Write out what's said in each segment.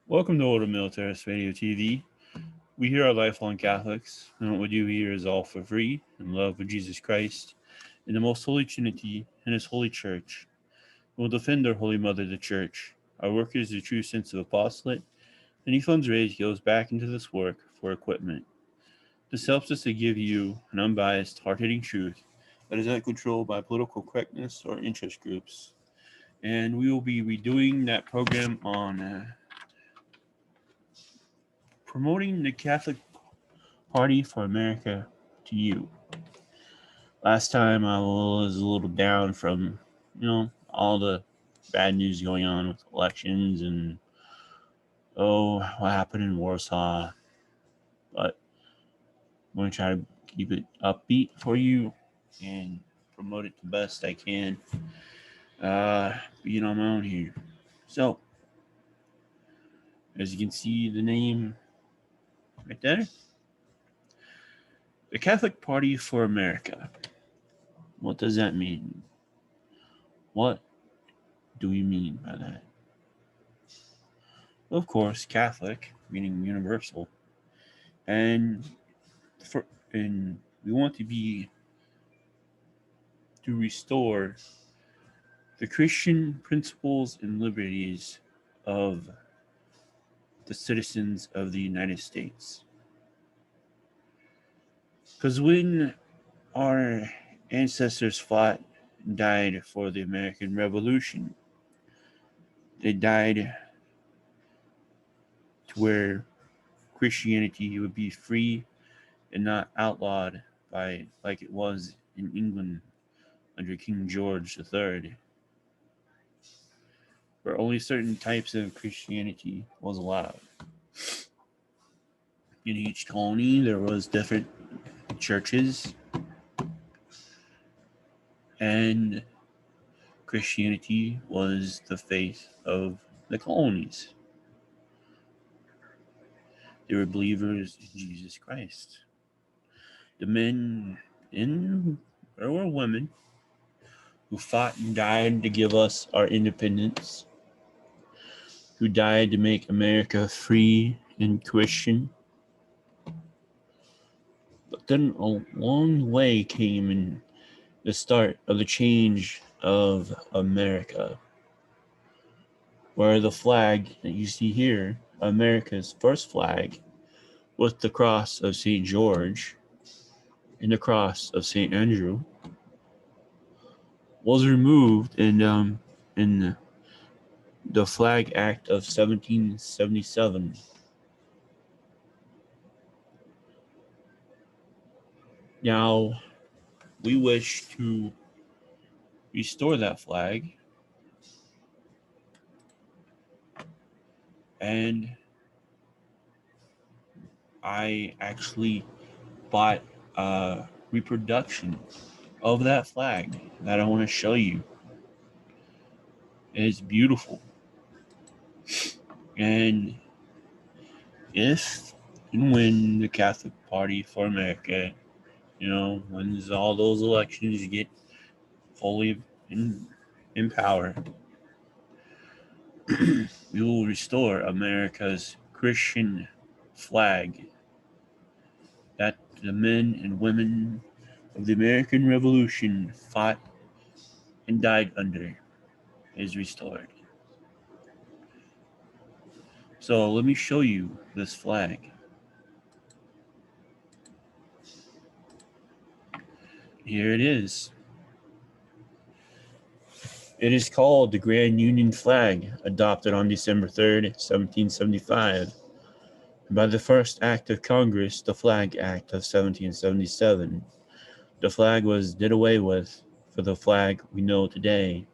Welcome to Order Militarist Radio TV. We here are lifelong Catholics, and what we do here is all for free in love of Jesus Christ, in the most holy Trinity, and His holy Church. We'll defend our Holy Mother, the Church. Our work is the true sense of apostolate. Any funds raised goes back into this work for equipment. This helps us to give you an unbiased, hard-hitting truth that is not controlled by political correctness or interest groups. And we will be redoing that program on promoting the Catholic Party for America to you. Last time I was a little down from, all the bad news going on with elections and what happened in Warsaw. But I'm going to try to keep it upbeat for you and promote it the best I can. Being on my own here. So, as you can see, the name right there, the Catholic Party for America. What does that mean? What do we mean by that? Of course, Catholic, meaning universal, and and we want to restore the Christian principles and liberties of the citizens of the United States. Because when our ancestors fought and died for the American Revolution, they died to where Christianity would be free and not outlawed by like it was in England under King George III, where only certain types of Christianity was allowed. In each colony, there was different churches, and Christianity was the faith of the colonies. They were believers in Jesus Christ. The men or women who fought and died to give us our independence, who died to make America free and Christian. But then a long way came in the start of the change of America, where the flag that you see here, America's first flag, with the cross of St. George and the cross of St. Andrew, was removed in the Flag Act of 1777. Now, we wish to restore that flag, and I actually bought a reproduction of that flag that I want to show you. It's beautiful. And if and when the Catholic Party for America, when all those elections get fully in power, we will restore America's Christian flag that the men and women of the American Revolution fought and died under is restored. So let me show you this flag. Here it is. It is called the Grand Union Flag, adopted on December 3rd, 1775, by the first Act of Congress, the Flag Act of 1777. The flag was did away with for the flag we know today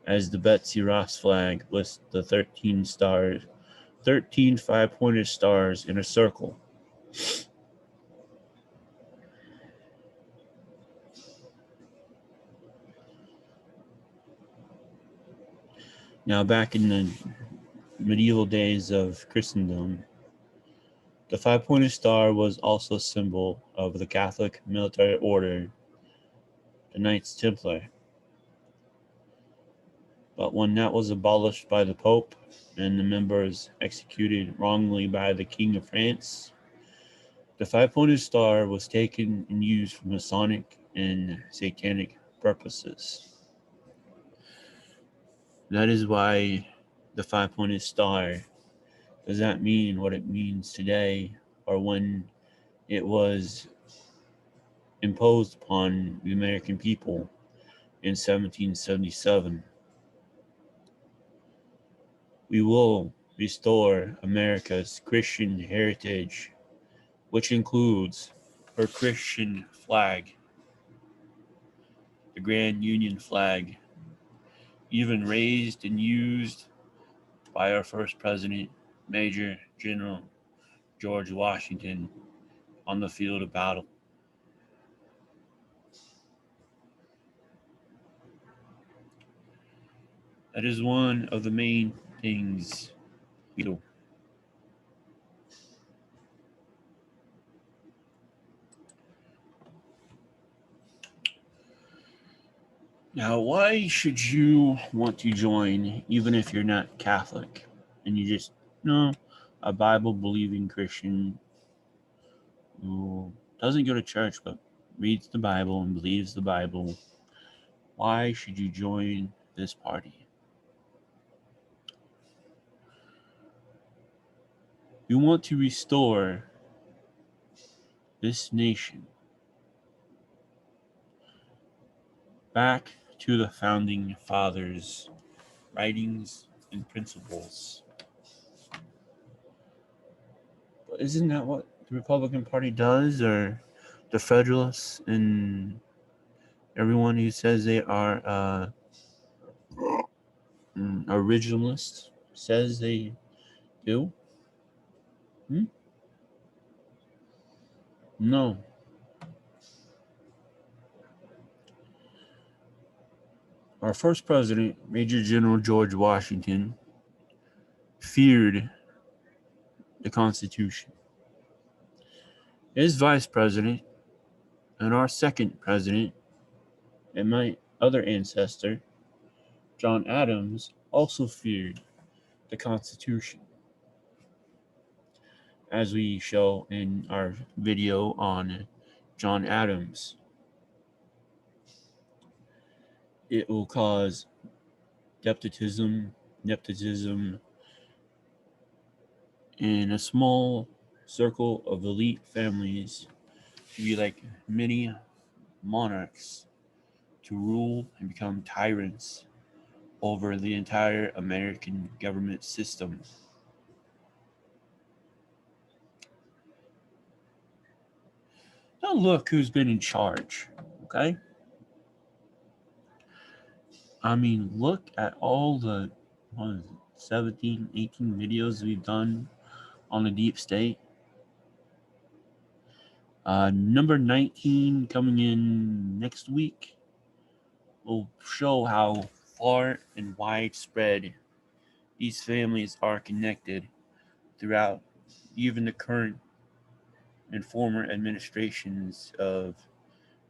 as the Betsy Ross flag with the 13 five-pointed stars in a circle. Now, back in the medieval days of Christendom, the five-pointed star was also a symbol of the Catholic military order, the Knights Templar. but when that was abolished by the Pope and the members executed wrongly by the King of France, the five-pointed star was taken and used for Masonic and Satanic purposes. That is why the five-pointed star does not mean what it means today or when it was imposed upon the American people in 1777. We will restore America's Christian heritage, which includes her Christian flag, the Grand Union flag, even raised and used by our first president, Major General George Washington, on the field of battle. That is one of the main things we do. Now, why should you want to join, even if you're not Catholic and you just, a Bible believing Christian who doesn't go to church but reads the Bible and believes the Bible? Why should you join this party? We want to restore this nation back to the founding fathers' writings and principles. But isn't that what the Republican Party does, or the Federalists and everyone who says they are originalists says they do? No. Our first president, Major General George Washington, feared the Constitution. His vice president and our second president and my other ancestor, John Adams, also feared the Constitution, as we show in our video on John Adams. It will cause nepotism, in a small circle of elite families to be like many monarchs, to rule and become tyrants over the entire American government system. Now look who's been in charge, okay? I mean, look at all the 17, 18 videos we've done on the deep state. Number 19 coming in next week will show how far and widespread these families are connected throughout even the current and former administrations of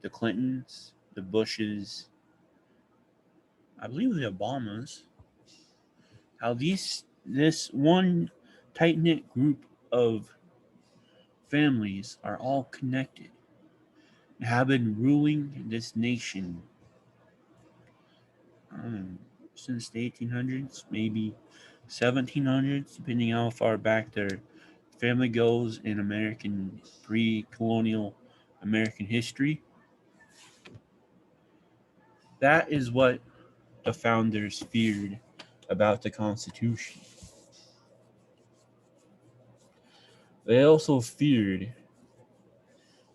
the Clintons, the Bushes, I believe the Obamas. How this one tight-knit group of families are all connected and have been ruling this nation since the 1800s, maybe 1700s, depending how far back their family goes in American pre-colonial American history. That is what the founders feared about the Constitution. They also feared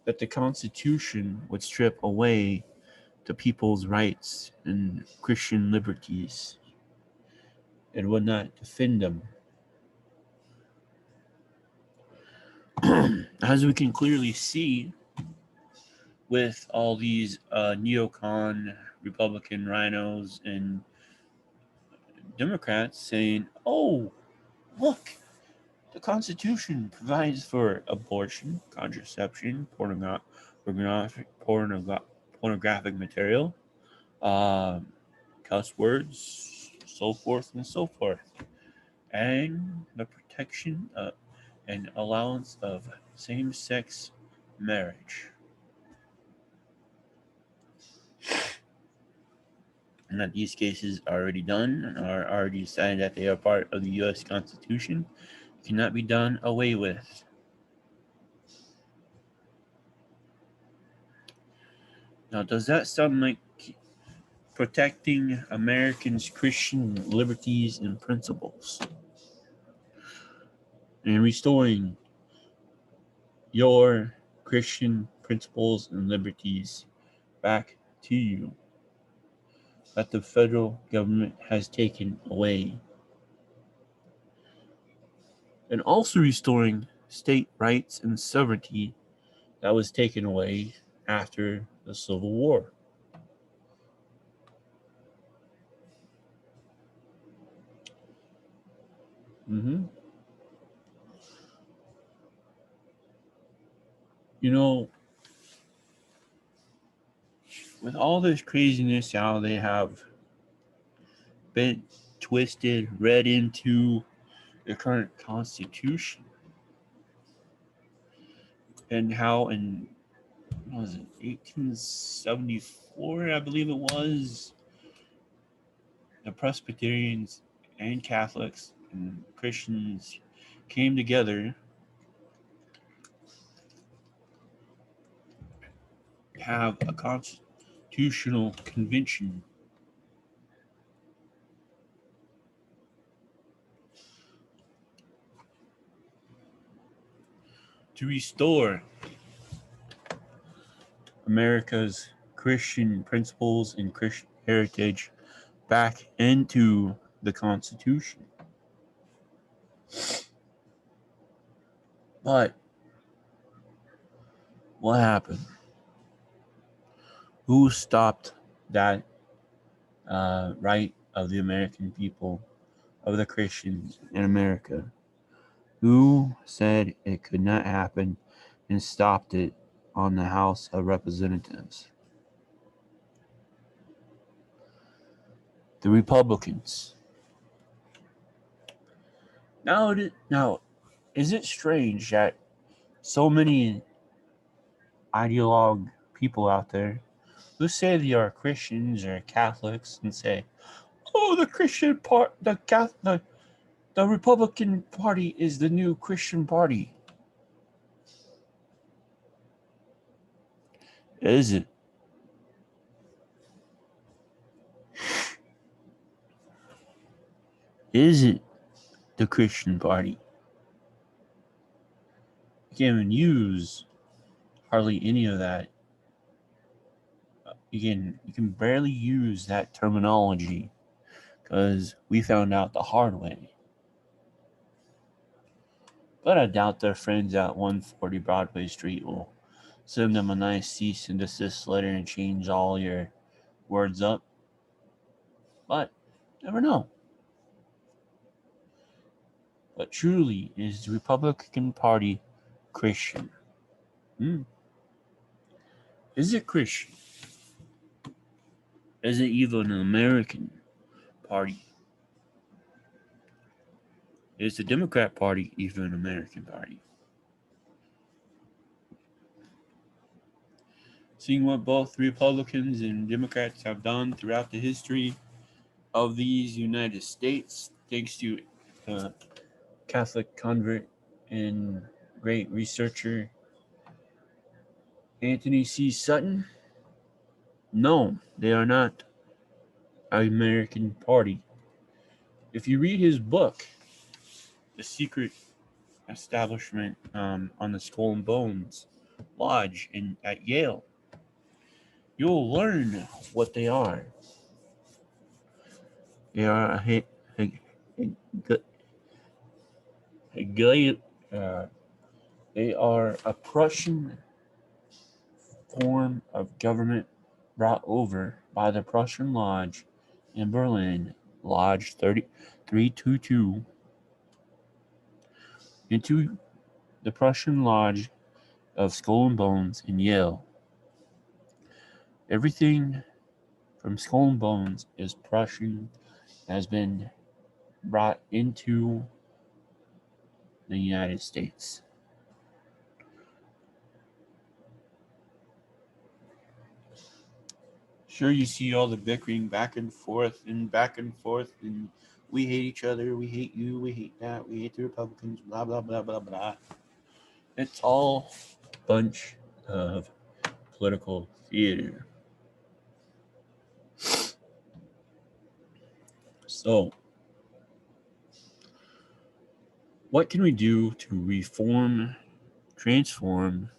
that the Constitution would strip away the people's rights and Christian liberties and would not defend them. As we can clearly see with all these neocon Republican rhinos and Democrats saying, oh, look, the Constitution provides for abortion, contraception, pornographic material, cuss words, so forth and so forth, and the protection and allowance of same-sex marriage. And that these cases are already done and are already decided that they are part of the U.S. Constitution, cannot be done away with. Now, does that sound like protecting Americans' Christian liberties and principles and restoring your Christian principles and liberties back to you that the federal government has taken away? And also restoring state rights and sovereignty that was taken away after the Civil War. Mm-hmm. You know, with all this craziness, how they have been twisted, read into the current Constitution, and how in what was it, 1874, I believe it was, the Presbyterians and Catholics and Christians came together, have a constitutional convention to restore America's Christian principles and Christian heritage back into the Constitution. But what happened? Who stopped that right of the American people, of the Christians in America? Who said it could not happen and stopped it on the House of Representatives? The Republicans. Now, is it strange that so many ideologue people out there who say they are Christians or Catholics and say, "Oh, the Christian part, the Republican Party is the new Christian party"? Is it? Is it the Christian party? You can't even use hardly any of that. You can barely use that terminology because we found out the hard way. But I doubt their friends at 140 Broadway Street will send them a nice cease and desist letter and change all your words up. But never know. But truly, is the Republican Party Christian? Is it Christian? Is it even an American party? Is the Democrat Party even an American party? Seeing what both Republicans and Democrats have done throughout the history of these United States, thanks to Catholic convert and great researcher Anthony C. Sutton, no, they are not an American party. If you read his book, The Secret Establishment on the Skull and Bones Lodge at Yale, you'll learn what they are. They are they are a Prussian form of government brought over by the Prussian Lodge in Berlin, Lodge 322, into the Prussian Lodge of Skull and Bones in Yale. Everything from Skull and Bones is Prussian has been brought into the United States. Sure, you see all the bickering back and forth and back and forth, and we hate each other, we hate you, we hate that, we hate the Republicans, blah, blah, blah, blah, blah. It's all a bunch of political theater. So, what can we do to reform, transform,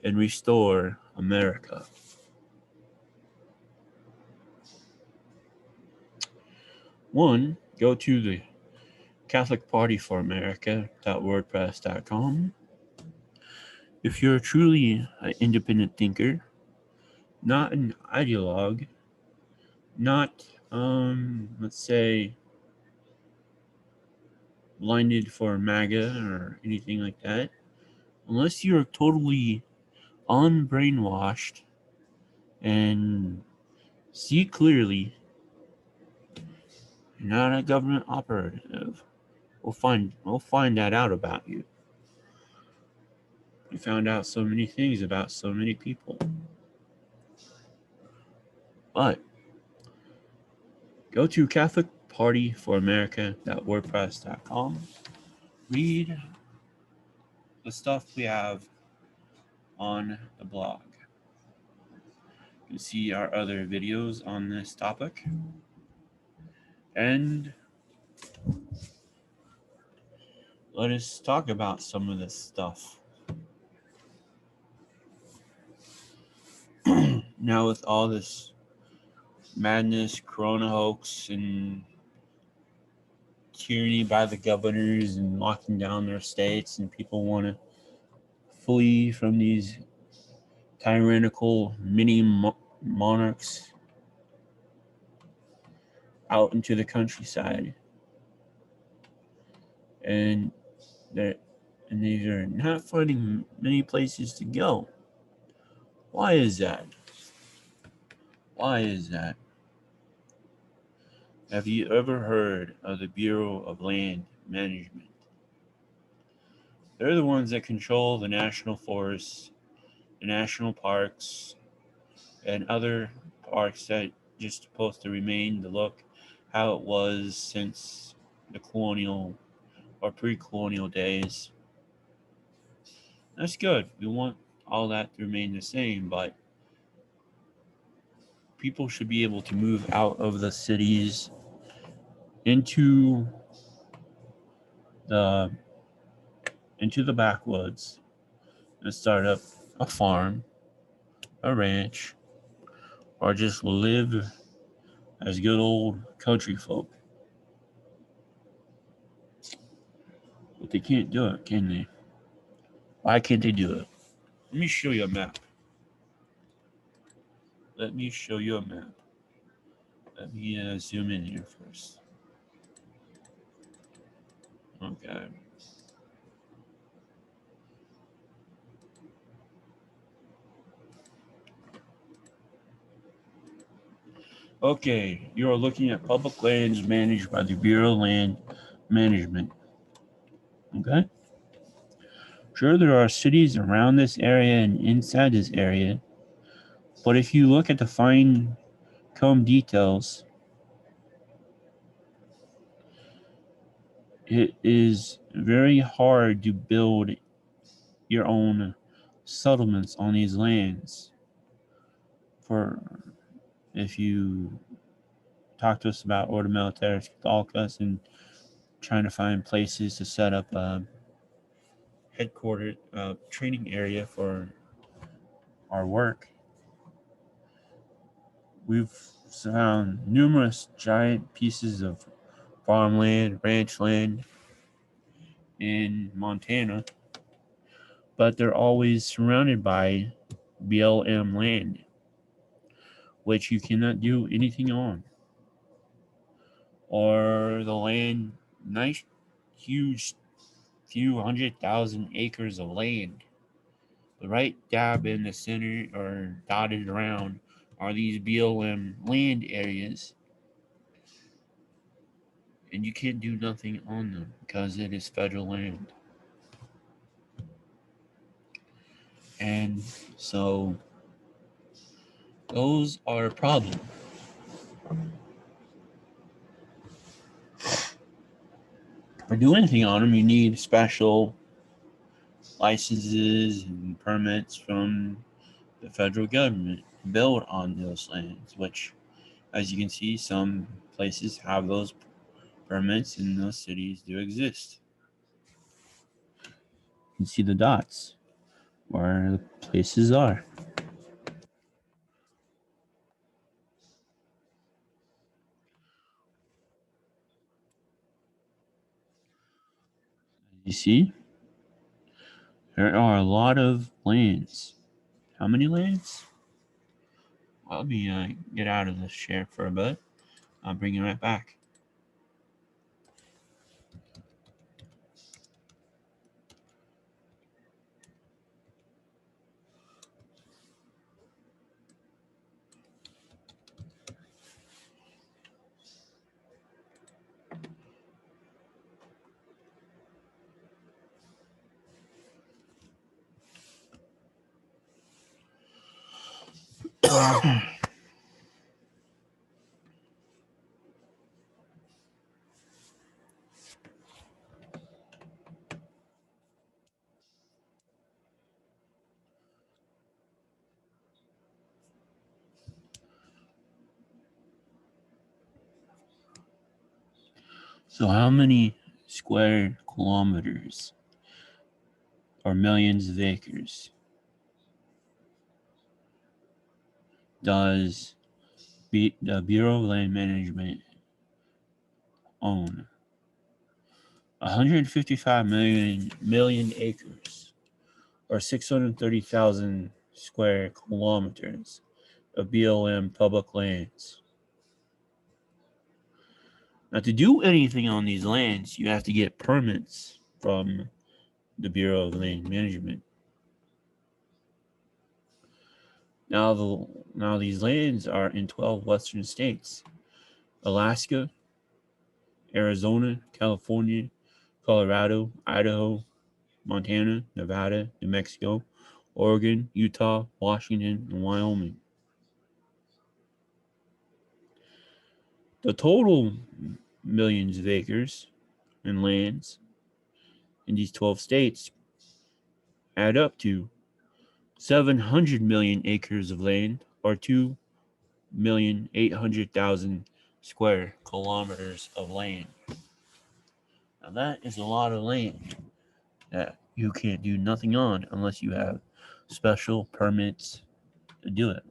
and restore America? One, go to the Catholic Party for America.wordpress.com. If you're truly an independent thinker, not an ideologue, not, let's say, blinded for MAGA or anything like that, unless you're totally unbrainwashed and see clearly, you're not a government operative. We'll find that out about you. We found out so many things about so many people. But go to CatholicPartyForAmerica.wordpress.com. Read the stuff we have on the blog. You can see our other videos on this topic. And let us talk about some of this stuff. Now, with all this madness, corona hoax, and tyranny by the governors and locking down their states, and people want to flee from these tyrannical mini monarchs out into the countryside, and they're and they are not finding many places to go. Why is that? Why is that? Have you ever heard of the Bureau of Land Management? They're the ones that control the national forests, the national parks, and other parks that just supposed to remain to look how it was since the colonial or pre-colonial days. That's good. We want all that to remain the same, but people should be able to move out of the cities into the backwoods and start up a farm, a ranch, or just live as good old country folk. But they can't do it, can they? Why can't they do it? Let me show you a map. Let me show you a map. Let me zoom in here first. Okay. Okay, you are looking at public lands managed by the Bureau of Land Management. Okay? Sure, there are cities around this area and inside this area, but if you look at the fine comb details, it is very hard to build your own settlements on these lands. For if you talk to us about Order Militaris Catholicus and trying to find places to set up a headquartered training area for our work, we've found numerous giant pieces of farmland, ranch land in Montana, but they're always surrounded by BLM land, which you cannot do anything on. Or the land, nice, huge, few 100,000 acres of land. But right dab in the center or dotted around are these BLM land areas. and you can't do nothing on them because it is federal land. And so those are a problem. To do anything on them, you need special licenses and permits from the federal government to build on those lands, which, as you can see, some places have those permits and those cities do exist. You can see the dots where the places are. You see, there are a lot of lands. How many lands? Well, let me get out of this share for a bit. I'll bring you right back. So, how many square kilometers or millions of acres does the Bureau of Land Management own? 155 million acres, or 630,000 square kilometers of BLM public lands. Now, to do anything on these lands, you have to get permits from the Bureau of Land Management. Now these lands are in 12 western states: Alaska, Arizona, California, Colorado, Idaho, Montana, Nevada, New Mexico, Oregon, Utah, Washington, and Wyoming. The total millions of acres and lands in these 12 states add up to 700 million acres of land, or 2,800,000 square kilometers of land. Now, that is a lot of land that you can't do nothing on unless you have special permits to do it,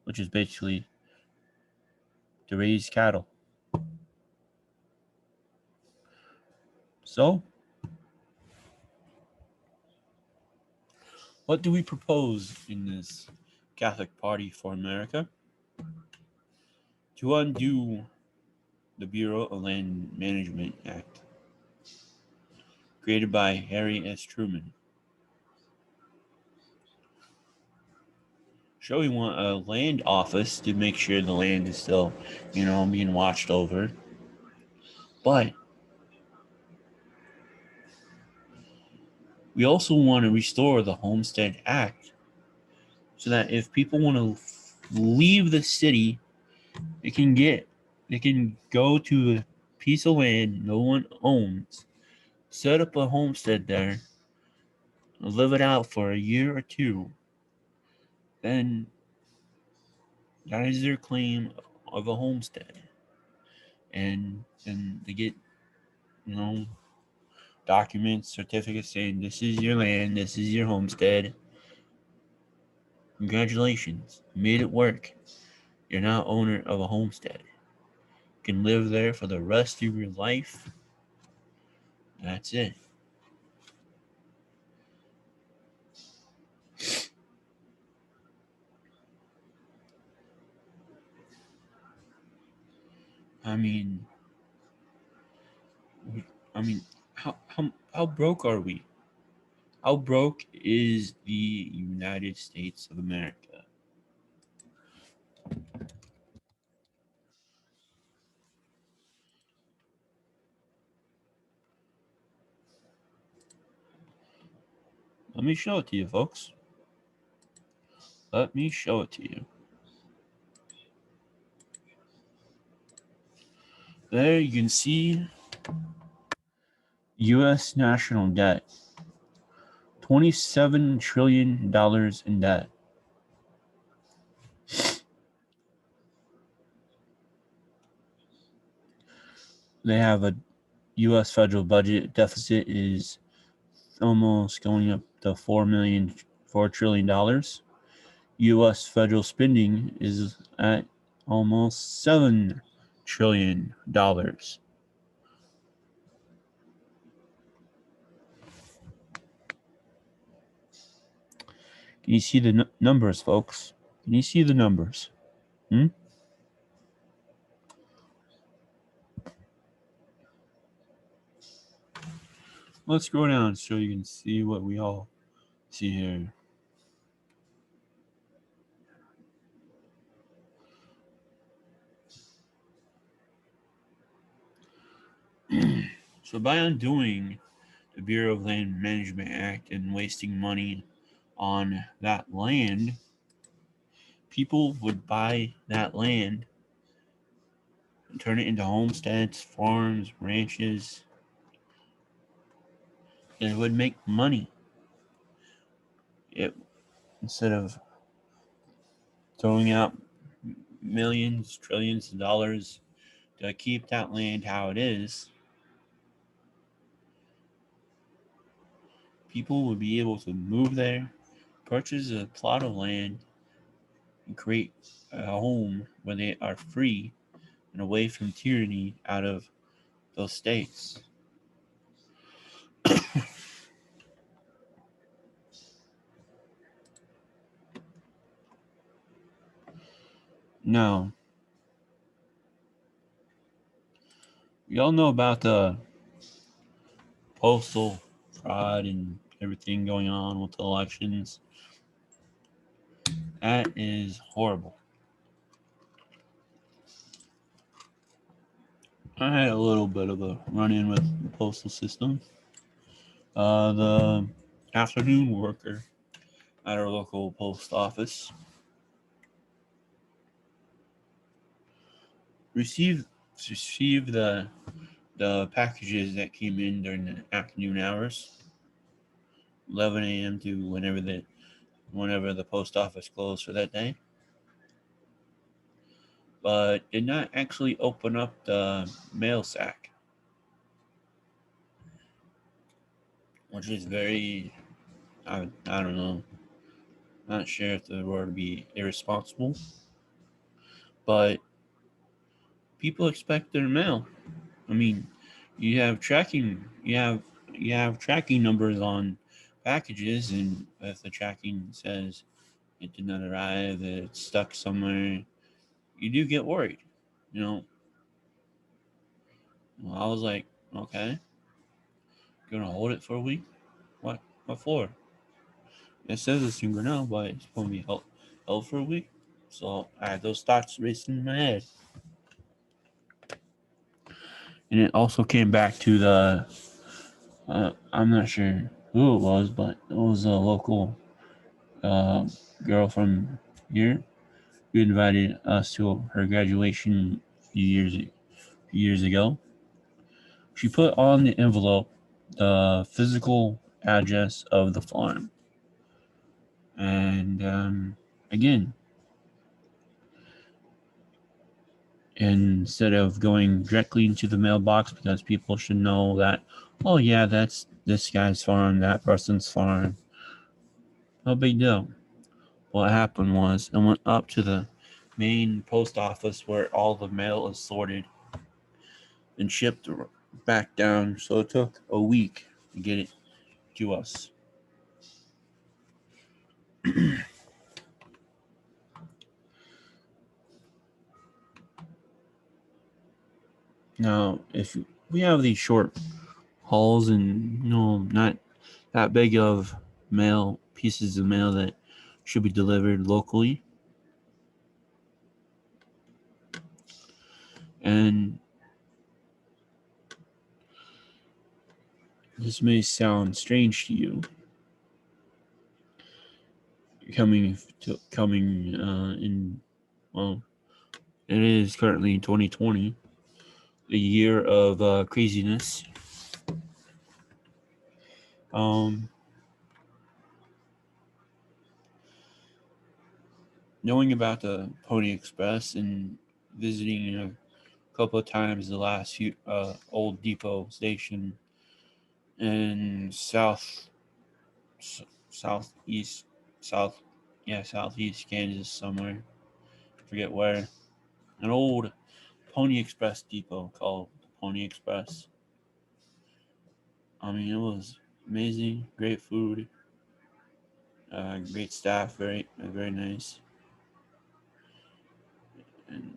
which is basically to raise cattle. So, what do we propose in this Catholic Party for America? To undo the Bureau of Land Management Act, created by Harry S. Truman. Sure, we want a land office to make sure the land is still, being watched over. But we also want to restore the Homestead Act so that if people want to leave the city, they can go to a piece of land no one owns, set up a homestead there, live it out for a year or two, then that is their claim of a homestead. And they get, you know, documents, certificates saying this is your land, this is your homestead. Congratulations, you made it work. You're now owner of a homestead. You can live there for the rest of your life. That's it. I mean, I mean, how broke are we? How broke is the United States of America? Let me show it to you, folks. Let me show it to you. There you can see U.S. national debt. $27 trillion in debt. They have a U.S. federal budget deficit is almost going up to $4 trillion. U.S. federal spending is at almost $7 trillion. Can you see the numbers, folks? Can you see the numbers? Let's go down so you can see what we all see here. So by undoing the Bureau of Land Management Act and wasting money on that land, people would buy that land and turn it into homesteads, farms, ranches, and it would make money. It instead of throwing out millions, trillions of dollars to keep that land how it is, people would be able to move there, purchase a plot of land, and create a home where they are free and away from tyranny out of those states. Now, we all know about the postal fraud and everything going on with the elections. That is horrible. I had a little bit of a run in with the postal system. The afternoon worker at our local post office received the packages that came in during the afternoon hours, 11 a.m. to whenever the post office closed for that day, but did not actually open up the mail sack, which is very, I don't know, not sure if the word would be irresponsible, but people expect their mail. I mean, you have tracking numbers on packages, and if the tracking says it did not arrive, it's stuck somewhere, you do get worried. You know, well, I was like, okay, gonna hold it for a week. What for? It says it's in Grinnell, but it's supposed to be held for a week. So I had those thoughts racing in my head. And it also came back to the I'm not sure who it was, but it was a local girl from here who invited us to her graduation a few years ago. She put on the envelope the physical address of the farm, and again, instead of going directly into the mailbox, because people should know that, oh yeah, that's this guy's farm, that person's farm, no big deal. What happened was it went up to the main post office where all the mail is sorted and shipped back down. So it took a week to get it to us. Now, if we have these short hauls and not that big of pieces of mail that should be delivered locally, and this may sound strange to you, coming in, well, it is currently 2020, a year of craziness. Um, Knowing about the Pony Express and visiting a couple of times the last few old depot station in southeast south southeast Kansas somewhere. Forget where. An old Pony Express depot called the Pony Express. I mean, it was amazing, great food, great staff, very nice. And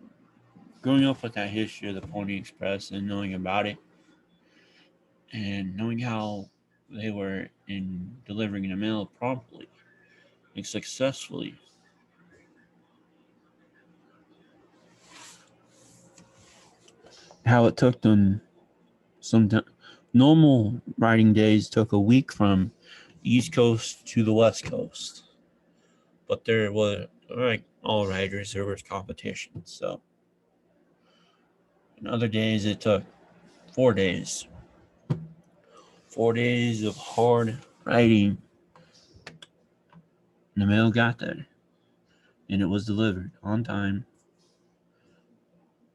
growing up with that history of the Pony Express and knowing about it, and knowing how they were in delivering the mail promptly and successfully. How it took them some normal riding days took a week from East Coast to the West Coast, but there was, like all riders, there was competition. So in other days it took 4 days, 4 days of hard riding. And the mail got there, and it was delivered on time,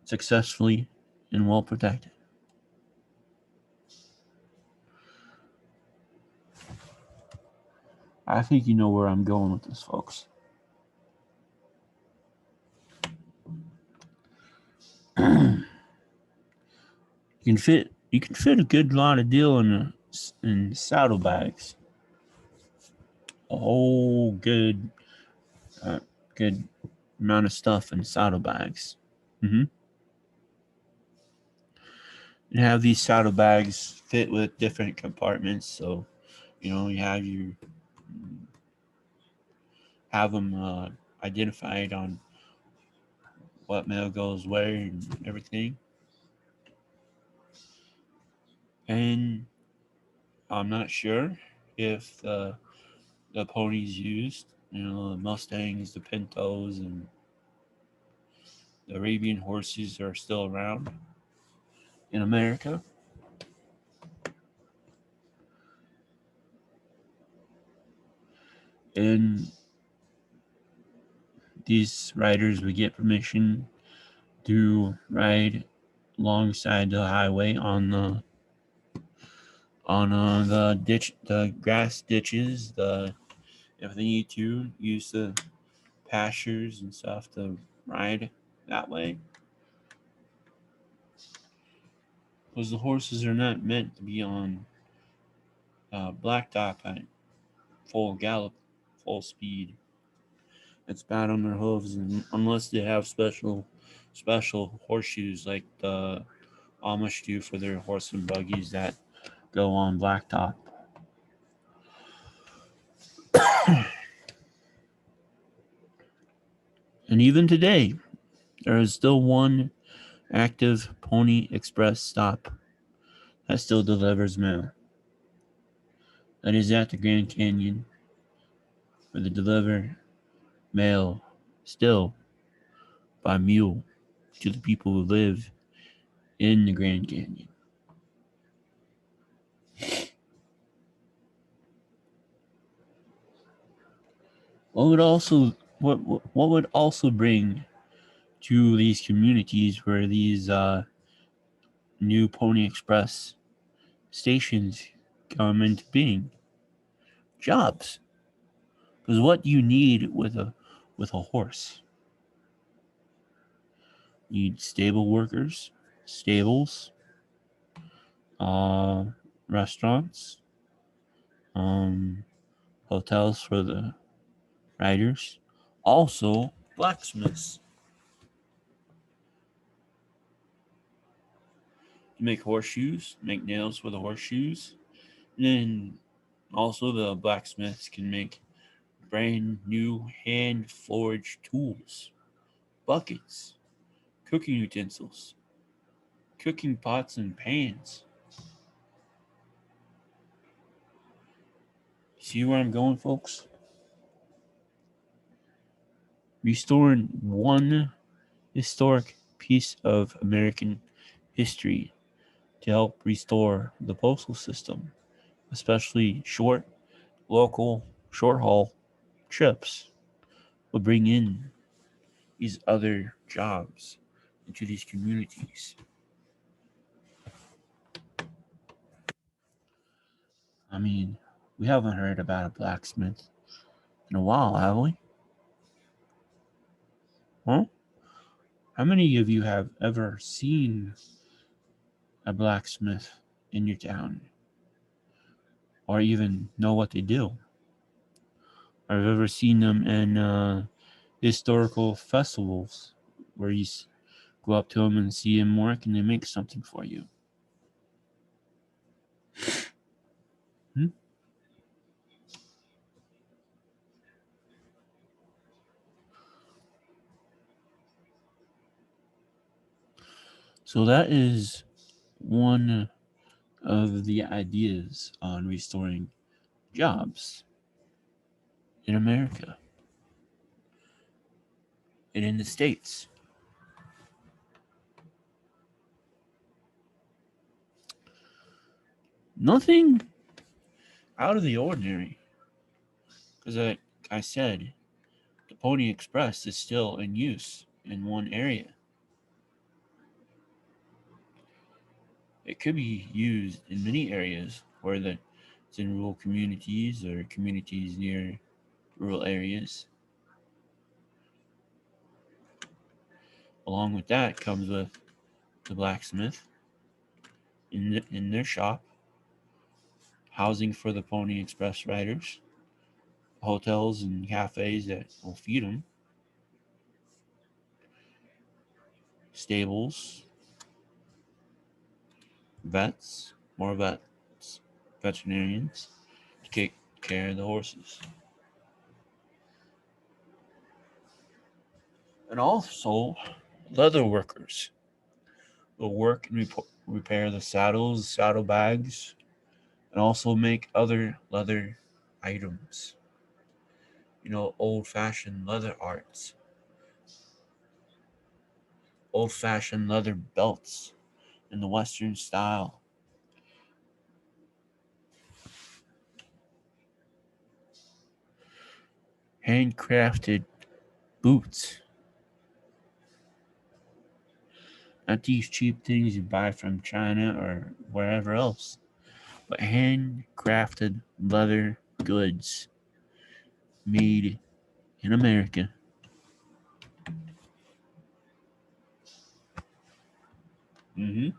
successfully, and well protected. I think you know where I'm going with this, folks. You can fit a good lot of deal in saddlebags. A whole uh, good amount of stuff in saddlebags. Mm-hmm. You have these saddlebags fit with different compartments, so you have them identified on what mail goes where and everything. And I'm not sure if the ponies used, the Mustangs, the Pintos, and the Arabian horses are still around in America. And these riders would get permission to ride alongside the highway on the grass ditches, the if they need to use the pastures and stuff to ride that way. Because the horses are not meant to be on blacktop at full gallop, full speed. It's bad on their hooves, and unless they have special horseshoes like the Amish do for their horse and buggies that go on blacktop. And even today, there is still one active Pony Express stop that still delivers mail. That is at the Grand Canyon, where they deliver mail still by mule to the people who live in the Grand Canyon. What would also bring to these communities where these new Pony Express stations come into being? Jobs. Because what do you need with a horse? You need stable workers, stables, uh, restaurants, um, hotels for the riders, also blacksmiths to make horseshoes, make nails for the horseshoes, and then also the blacksmiths can make brand new hand forged tools, buckets, cooking utensils, cooking pots and pans. See where I'm going, folks? restoring one historic piece of American history to help restore the postal system, especially local, short haul trips, will bring in these other jobs into these communities. I mean, we haven't heard about a blacksmith in a while, have we? Huh? How many of you have ever seen a blacksmith in your town or even know what they do? I've ever seen them in historical festivals where go up to them and see them work and they make something for you. Hmm? So that is one of the ideas on restoring jobs in America and in the States. Nothing out of the ordinary, because like I said, the Pony Express is still in use in one area. It could be used in many areas, whether it's in rural communities or communities near rural areas. Along with that comes with the blacksmith in their shop, housing for the Pony Express riders, hotels and cafes that will feed them, stables, vets, more vets, veterinarians to take care of the horses. And also, leather workers will work and repair the saddles, saddlebags, and also make other leather items. Old fashioned leather arts, old fashioned leather belts in the Western style, handcrafted boots. Not these cheap things you buy from China or wherever else, but handcrafted leather goods made in America. hmm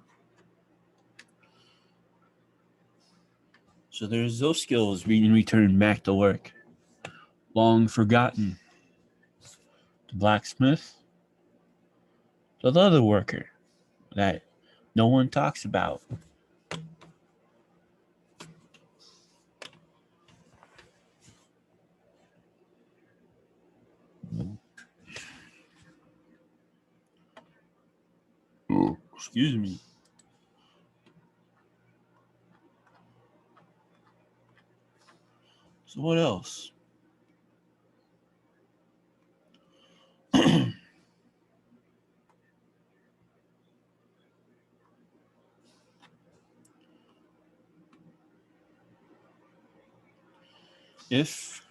So there's those skills being returned back to work, long forgotten. The blacksmith, the leather worker that no one talks about. Excuse me. So what else? If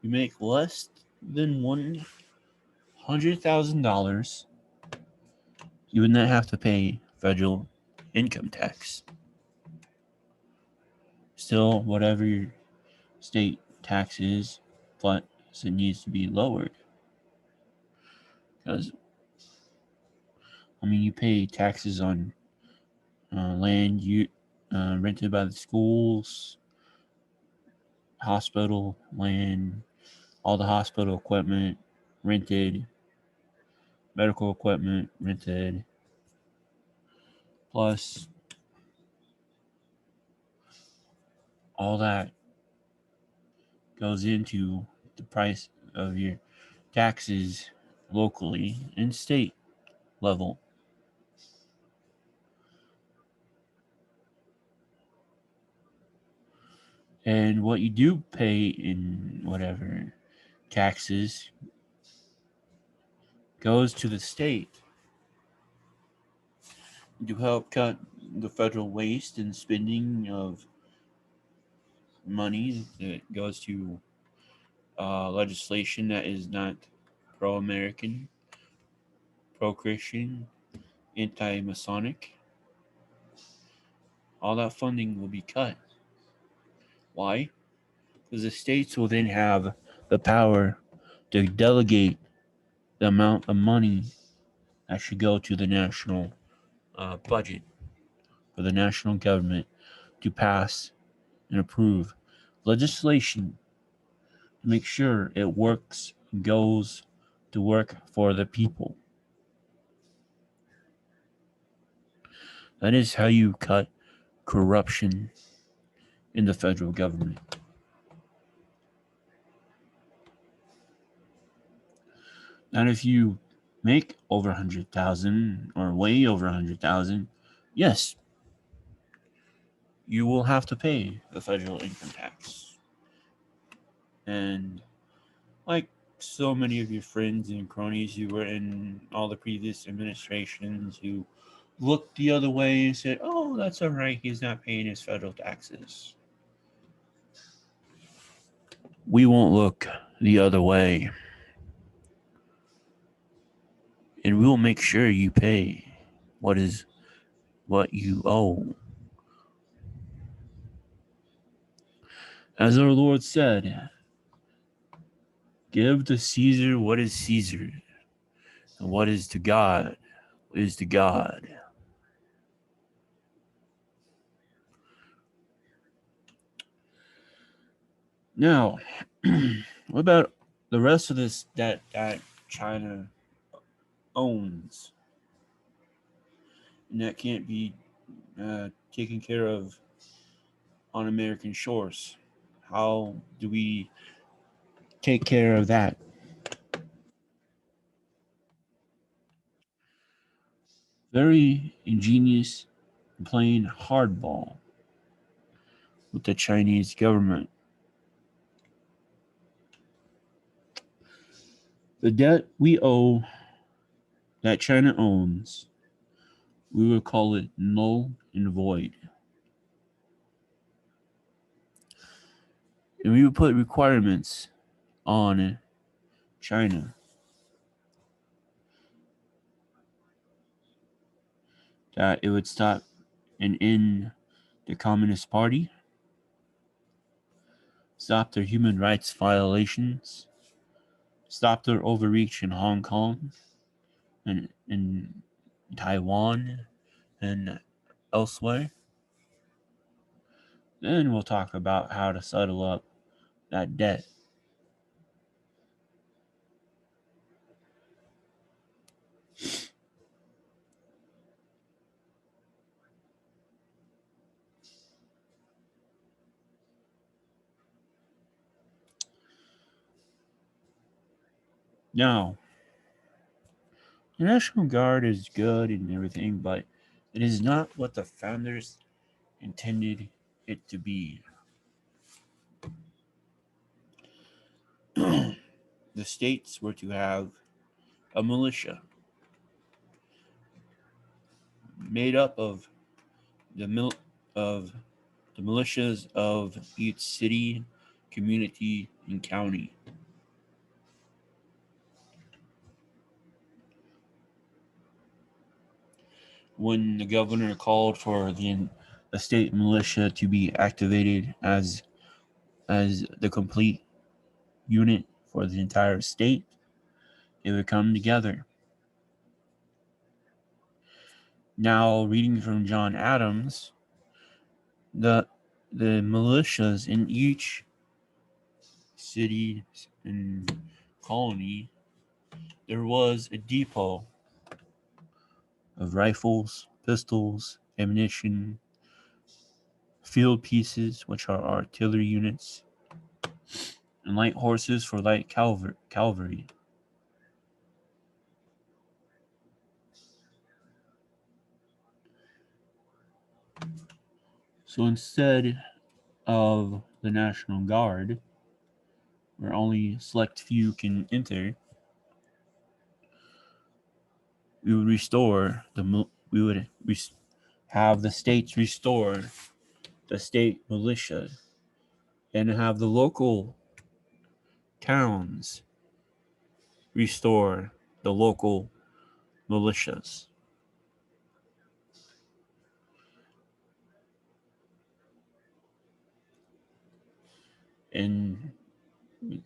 you make less than $100,000, you would not have to pay federal income tax. Still, whatever your state tax is, but it needs to be lowered. Because, you pay taxes on land you rented by the schools, hospital land, all the hospital equipment rented, medical equipment rented, plus all that goes into the price of your taxes locally and state level. And what you do pay in whatever taxes goes to the state to help cut the federal waste and spending of money that goes to legislation that is not pro-American, pro-Christian, anti-Masonic. All that funding will be cut. Why? Because the states will then have the power to delegate the amount of money that should go to the national budget for the national government to pass and approve legislation to make sure it works and goes to work for the people. That is how you cut corruption in the federal government. And if you make over 100,000 or way over 100,000, yes, you will have to pay the federal income tax. And like so many of your friends and cronies who were in all the previous administrations who looked the other way and said, oh, that's all right, he's not paying his federal taxes. We won't look the other way. And we'll make sure you pay what you owe. As our Lord said, give to Caesar what is Caesar, and what is to God is to God. Now, what about the rest of this that China owns and that can't be taken care of on American shores? How do we take care of that? Very ingenious and playing hardball with the Chinese government. The debt we owe that China owns, we will call it null and void. And we would put requirements on China that it would stop and end the Communist Party, stop their human rights violations, stop their overreach in Hong Kong and in Taiwan and elsewhere. Then we'll talk about how to settle up that debt. Now, the National Guard is good and everything, but it is not what the founders intended it to be. The states were to have a militia made up of of the militias of each city, community, and county. When the governor called for the state militia to be activated as the complete unit for the entire state, it would come together. Now, reading from John Adams, the militias in each city and colony, there was a depot of rifles, pistols, ammunition, field pieces, which are artillery units, and light horses for light cavalry. So instead of the National Guard, where only select few can enter, we would restore we would have the states restore the state militia and have the local towns restore the local militias. And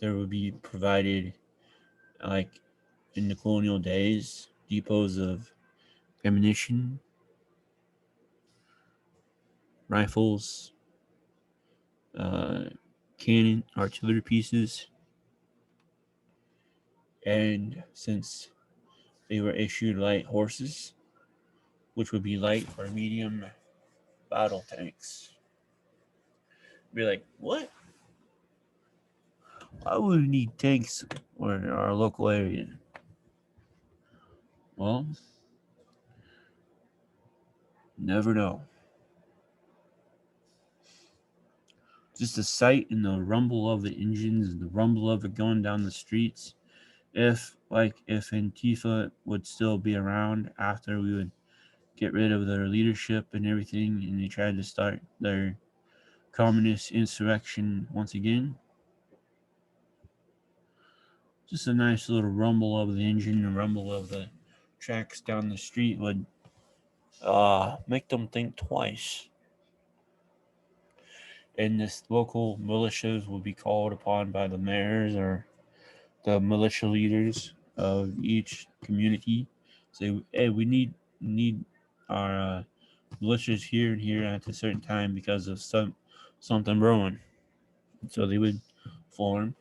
there would be provided, like in the colonial days, depots of ammunition, rifles, uh, cannon, artillery pieces, and since they were issued light horses, which would be light or medium battle tanks. Be like, what? Why would we need tanks in our local area? Well, never know. Just the sight and the rumble of the engines and the rumble of it going down the streets. If Antifa would still be around after we would get rid of their leadership and everything, and they tried to start their communist insurrection once again. Just a nice little rumble of the engine and rumble of the tracks down the street would make them think twice. And this local militias will be called upon by the mayors or the militia leaders of each community. Say, hey, we need our militias here and here at a certain time because of something brewing. So they would form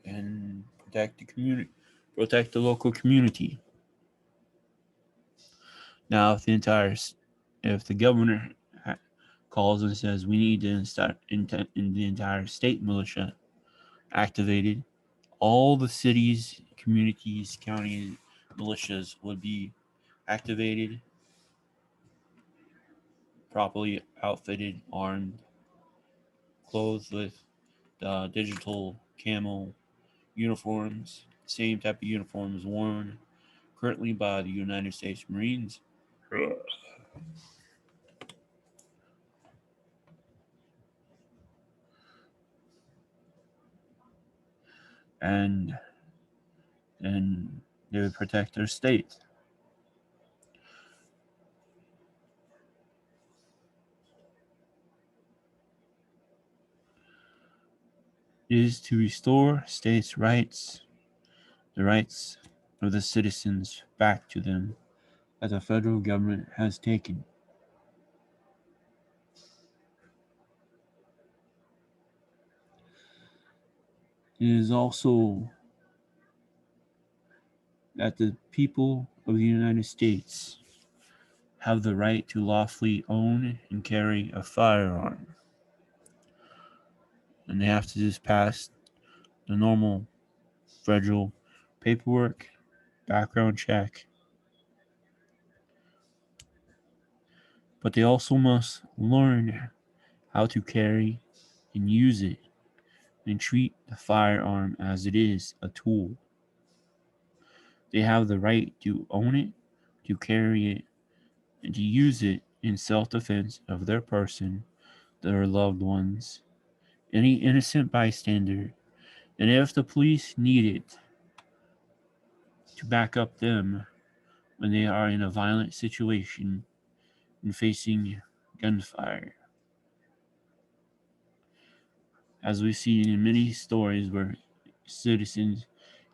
and protect the community, protect the local community. Now, if the governor calls and says we need to start in the entire state militia activated, all the cities, communities, counties, militias would be activated, properly outfitted, armed, clothed with digital camo uniforms, same type of uniforms worn currently by the United States Marines. And then they would protect their state. It is to restore states' rights, the rights of the citizens back to them that the federal government has taken. It is also that the people of the United States have the right to lawfully own and carry a firearm. And they have to just pass the normal federal paperwork, background check, but they also must learn how to carry and use it and treat the firearm as it is a tool. They have the right to own it, to carry it, and to use it in self defense of their person, their loved ones, any innocent bystander, and if the police need it to back up them when they are in a violent situation and facing gunfire. As we've seen in many stories where citizens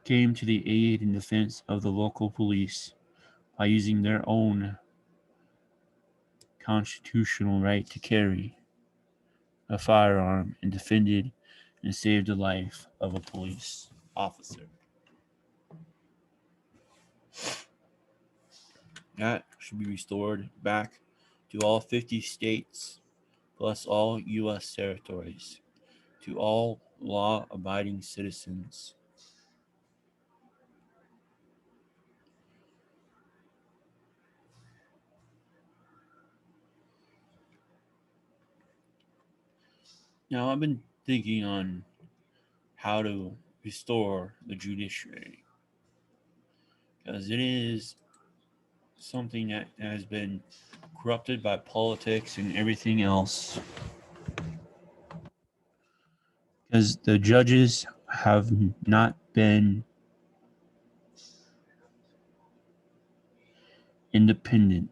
came to the aid and defense of the local police by using their own constitutional right to carry a firearm and defended and saved the life of a police officer. That should be restored back to all 50 states plus all U.S. territories, to all law abiding citizens. Now, I've been thinking on how to restore the judiciary, because it is something that has been corrupted by politics and everything else. Because the judges have not been independent,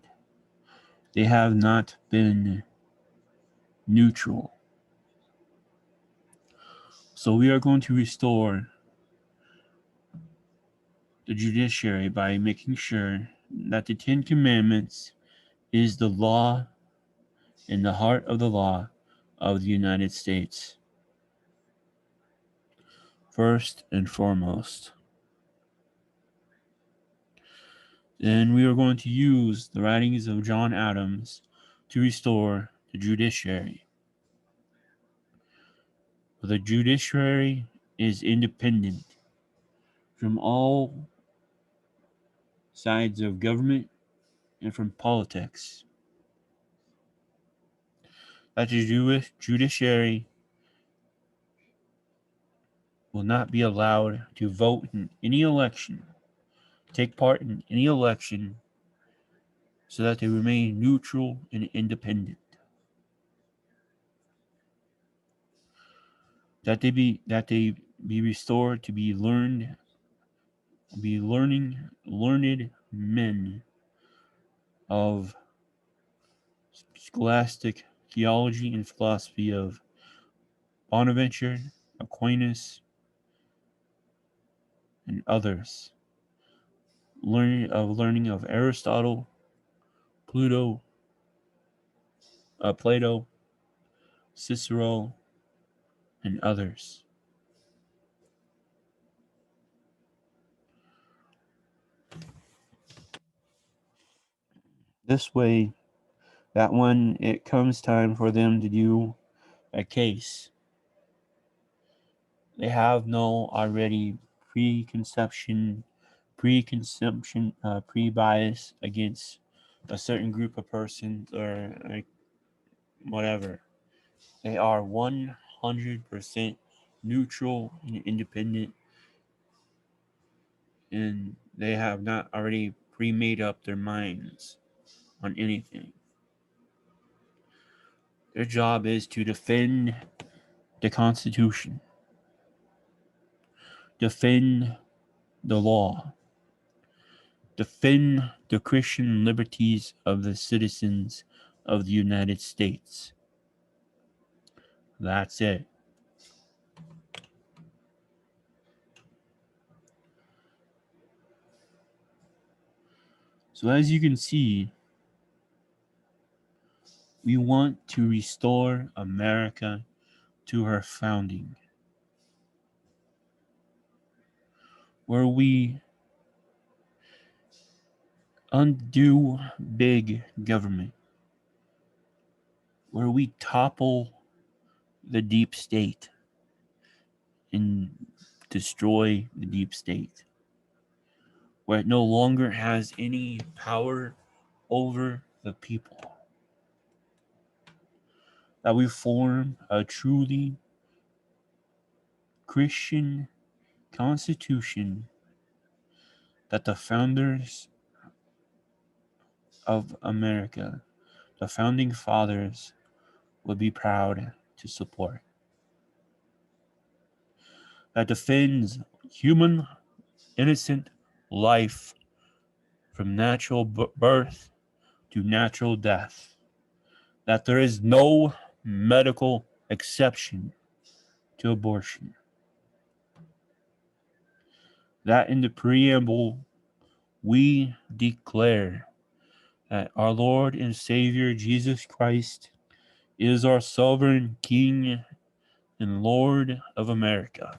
they have not been neutral. So we are going to restore the judiciary by making sure that the Ten Commandments is the law in the heart of the law of the United States. First and foremost. Then we are going to use the writings of John Adams to restore the judiciary. The judiciary is independent from all sides of government and from politics. That the judiciary will not be allowed to vote in any election, take part in any election, so that they remain neutral and independent. That they be restored to be learned, learned men of scholastic theology and philosophy of Bonaventure, Aquinas, and others. Learning of Aristotle, Plato, Cicero, and others. This way, that when it comes time for them to do a case, they have no already pre-bias against a certain group of persons or like whatever. They are 100% neutral and independent, and they have not already pre-made up their minds on anything. Their job is to defend the Constitution, defend the law, defend the Christian liberties of the citizens of the United States. That's it. So as you can see, we want to restore America to her founding, where we undo big government, where we topple the deep state and destroy the deep state, where it no longer has any power over the people. That we form a truly Christian constitution that the founders of America, the founding fathers, would be proud to support. That defends human innocent life from natural birth to natural death. That there is no medical exception to abortion. That in the preamble we declare that our Lord and Savior Jesus Christ is our sovereign King and Lord of America.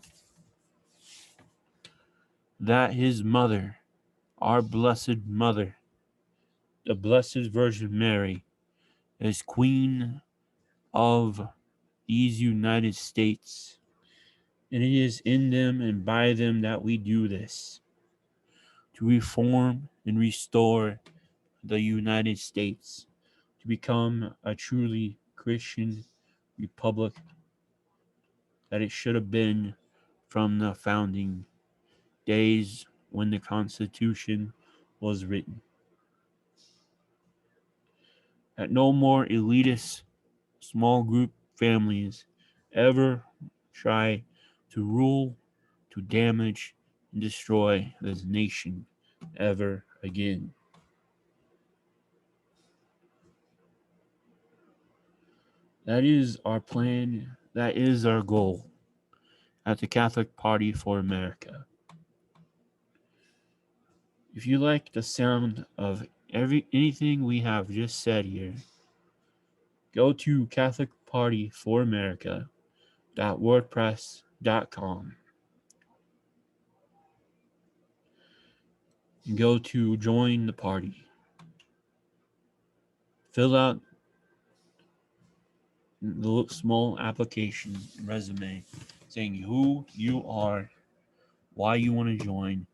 That his mother, our blessed mother, the Blessed Virgin Mary, is Queen of these United States. And it is in them and by them that we do this, to reform and restore the United States, to become a truly Christian republic that it should have been from the founding days when the Constitution was written. That no more elitist small group families ever try to rule, to damage, and destroy this nation ever again. That is our plan. That is our goal at the Catholic Party for America. If you like the sound of anything we have just said here, go to catholicpartyforamerica.wordpress.com and go to join the party. Fill out the small application resume saying who you are, why you want to join,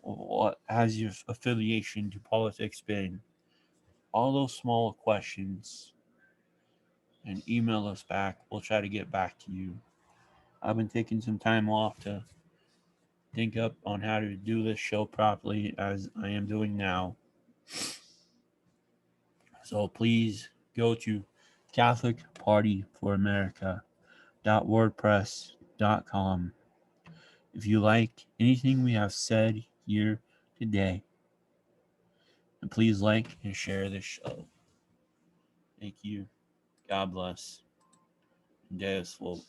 what has your affiliation to politics been, all those small questions, and email us back. We'll try to get back to you. I've been taking some time off to think up on how to do this show properly as I am doing now. So please go to catholicpartyforamerica.wordpress.com if you like anything we have said here today. And please like and share this show. Thank you. God bless. Deus Vult.